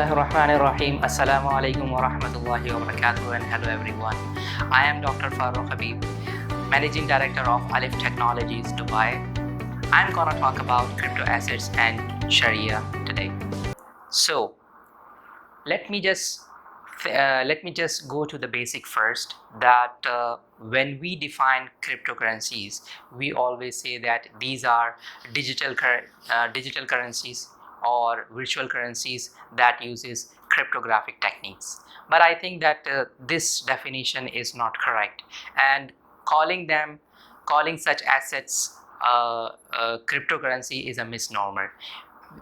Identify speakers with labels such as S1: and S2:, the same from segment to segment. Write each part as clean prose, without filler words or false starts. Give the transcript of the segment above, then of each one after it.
S1: Bismillahirrahmanirrahim. Assalamu alaikum wa rahmatullahi wa barakatuh, and hello everyone. I am Dr. Farooq Habib, Managing Director of Alif Technologies, Dubai. I'm gonna talk about crypto assets and Shariah today. So let me just go to the basic first. That when we define cryptocurrencies, we always say that these are digital currencies or virtual currencies that uses cryptographic techniques. But I think that this definition is not correct, and calling such assets cryptocurrency is a misnomer.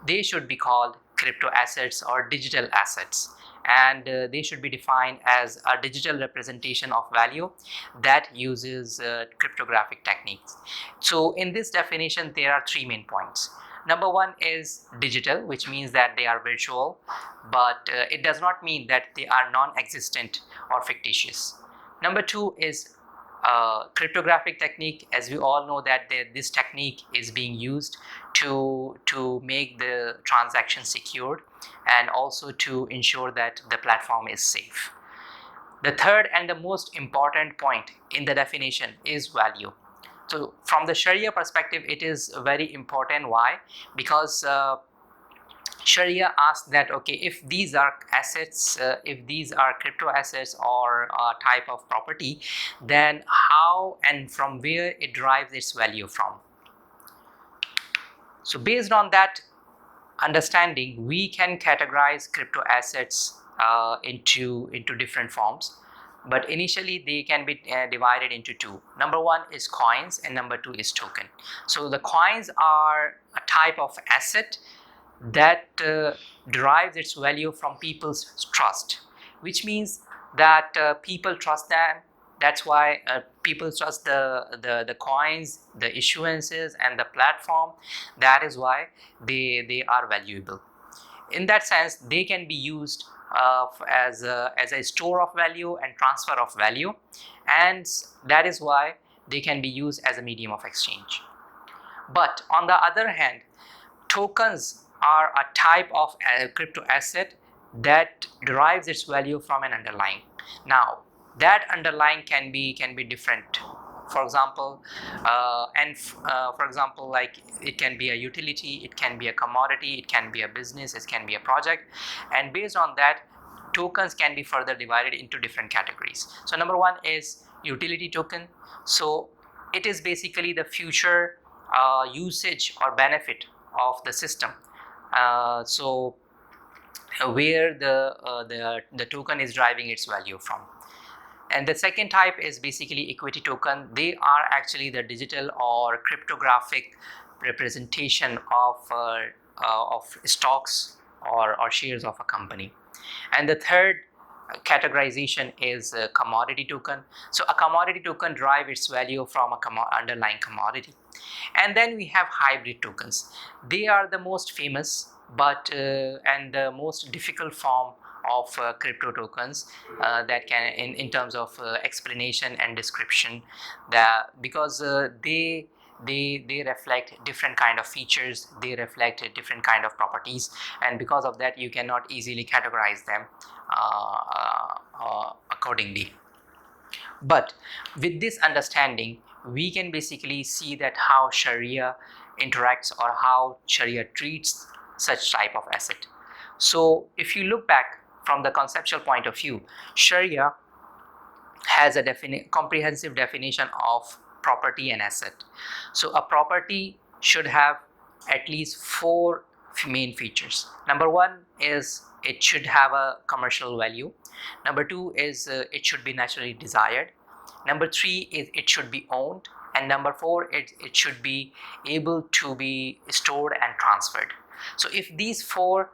S1: They should be called crypto assets or digital assets, and they should be defined as a digital representation of value that uses cryptographic techniques. So in this definition there are three main points. Number one is digital, which means that they are virtual, but it does not mean that they are non-existent or fictitious. Number two is cryptographic technique. As we all know that this technique is being used to make the transaction secured and also to ensure that the platform is safe. The third and the most important point in the definition is value. So from the Sharia perspective, it is very important. Why? Because Sharia asks that, okay, if these are assets, if these are crypto assets or a type of property, then how and from where it derives its value from. So based on that understanding, we can categorize crypto assets into different forms. But initially they can be divided into two. Number one is coins and number two is token. So the coins are a type of asset that derives its value from people's trust, which means that people trust them. That's why people trust the coins, the issuances and the platform. That is why they are valuable. In that sense, they can be used as a store of value and transfer of value, and that is why they can be used as a medium of exchange. But on the other hand, tokens are a type of crypto asset that derives its value from an underlying. Now that underlying can be different. For example, like it can be a utility, it can be a commodity, it can be a business, it can be a project, and based on that, tokens can be further divided into different categories. So number one is utility token. So it is basically the future usage or benefit of the system. Where the token is driving its value from. And the second type is basically equity token. They are actually the digital or cryptographic representation of stocks or shares of a company. And the third categorization is a commodity token. So a commodity token derives its value from a underlying commodity. And then we have hybrid tokens. They are the most famous but and the most difficult form of crypto tokens that can in terms of explanation and description, that because they reflect different kind of features, they reflect different kind of properties, and because of that you cannot easily categorize them accordingly. But with this understanding, we can basically see that how Sharia interacts or how Sharia treats such type of asset. So if you look back from the conceptual point of view, Sharia has a comprehensive definition of property and asset. So a property should have at least four main features. Number one is it should have a commercial value. Number two is it should be naturally desired. Number three is it should be owned. And number four, it should be able to be stored and transferred. So if these four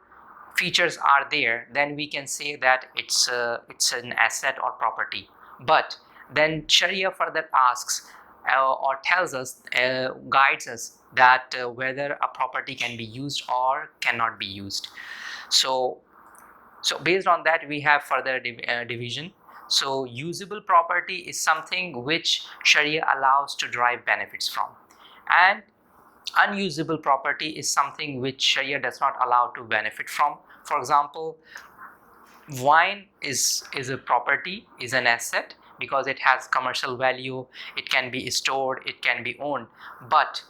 S1: features are there, then we can say that it's an asset or property. But then Sharia further asks or tells us, guides us that whether a property can be used or cannot be used. So based on that, we have further division. So usable property is something which Sharia allows to derive benefits from, and unusable property is something which Sharia does not allow to benefit from, For example, wine is a property, is an asset, because it has commercial value, it can be stored, it can be owned, but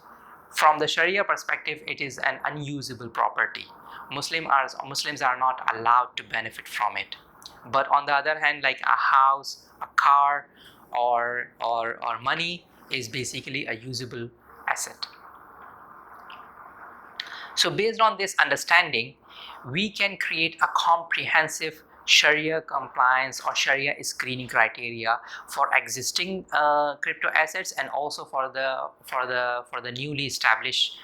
S1: from the Sharia perspective, it is an unusable property. Muslims are not allowed to benefit from it. But on the other hand, like a house, a car, or money is basically a usable asset. So based on this understanding, we can create a comprehensive Sharia compliance or Sharia screening criteria for existing crypto assets, and also for the newly established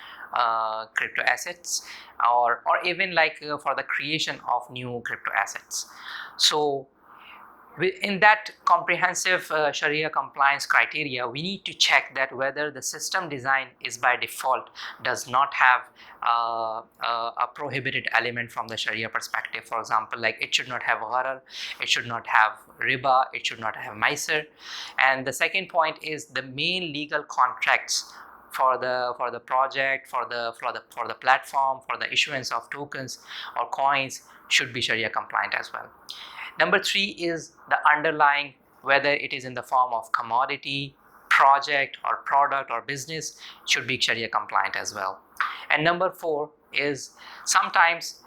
S1: crypto assets, or even like for the creation of new crypto assets. So in that comprehensive Sharia compliance criteria, we need to check that whether the system design is by default does not have a prohibited element from the Sharia perspective. For example, like it should not have gharar, it should not have riba, it should not have maisir. And the second point is the main legal contracts for the project, for the platform, for the issuance of tokens or coins should be Sharia compliant as well. Number 3 is the underlying, whether it is in the form of commodity, project, or product, or business, should be Sharia compliant as well. And number 4 is sometimes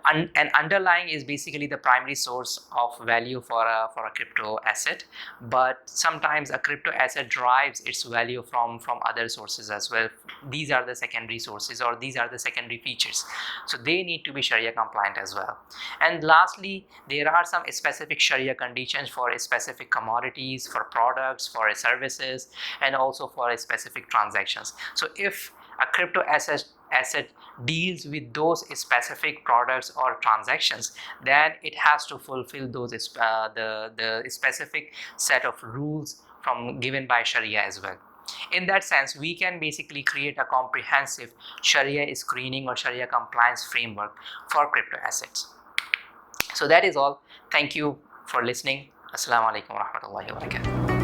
S1: an underlying is basically the primary source of value for a crypto asset, but sometimes a crypto asset derives its value from other sources as well. These are the secondary sources, or these are the secondary features, so they need to be Sharia compliant as well. And lastly, there are some specific Sharia conditions for specific commodities, for products, for services, and also for specific transactions. So if a crypto asset deals with those specific products or transactions, then it has to fulfill those the specific set of rules given by Sharia as well. In that sense, we can basically create a comprehensive Sharia screening or Sharia compliance framework for crypto assets. So that is all. Thank you for listening. Assalamu alaikum wa rahmatullahi wa barakatuh.